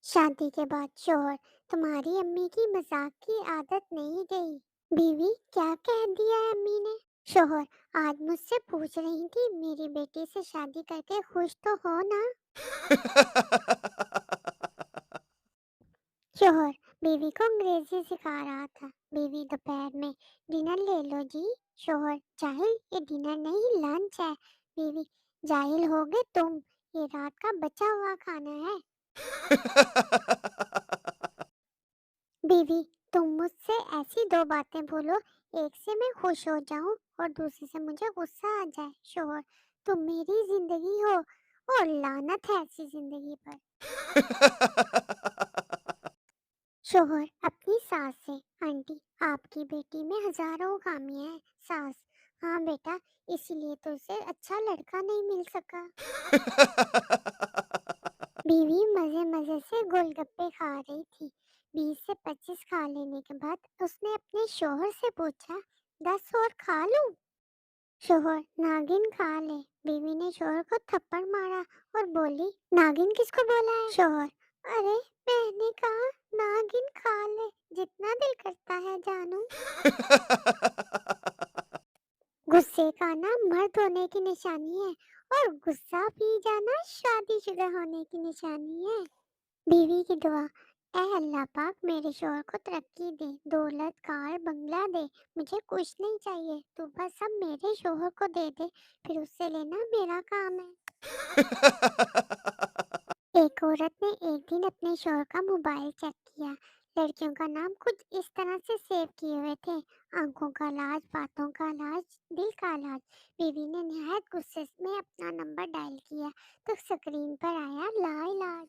शादी के बाद शौहर, तुम्हारी अम्मी की मजाक की आदत नहीं गई। बीवी, क्या कह दिया है अम्मी ने? शौहर, आज मुझसे पूछ रही थी मेरी बेटी से शादी करके खुश तो हो ना। शौहर, बीवी को अंग्रेजी सिखा रहा था। बीवी, दोपहर में डिनर ले लो जी। शौहर, जाहिल, ये डिनर नहीं लंच है। बीवी, जाहिल हो गए तुम, ये रात का बचा हुआ खाना है। बीवी, तुम मुझसे ऐसी दो बातें बोलो, एक से मैं खुश हो जाऊं और दूसरी से मुझे गुस्सा आ जाए। शोहर, तुम मेरी जिंदगी हो और लानत है ऐसी जिंदगी पर। शोहर अपनी सास से, आंटी, आपकी बेटी में हजारों खामियां हैं। सास, हाँ बेटा, इसीलिए तो उसे अच्छा लड़का नहीं मिल सका। बीवी मजे मजे से गोलगप्पे खा रही थी। 20 से 25 खा लेने के बाद उसने अपने शोहर से पूछा, 10 और खा लूं? शोहर, नागिन खा ले। बीवी ने शोहर को थप्पड़ मारा और बोली, नागिन किसको बोला है? शोहर, अरे, मैंने कहा नागिन खा ले, जितना दिल करता है जानू। गुस्से का नाम मर्द होने की निशानी है और गुस्सा पी जाना शादीशुदा होने की निशानी है। बीवी की दुआ, ऐ अल्लाह पाक मेरे शौहर को तरक्की दे, दौलत, कार, बंगला दे, मुझे कुछ नहीं चाहिए, तू बस सब मेरे शौहर को दे दे, फिर उससे लेना मेरा काम है। एक औरत ने एक दिन अपने शौहर का मोबाइल चेक किया। लड़कियों का नाम कुछ इस तरह से सेव किए हुए थे, आंखों का इलाज, बातों का इलाज, दिल का इलाज। बीवी ने निहायत गुस्से में अपना नंबर डायल किया तो स्क्रीन पर आया ला इलाज।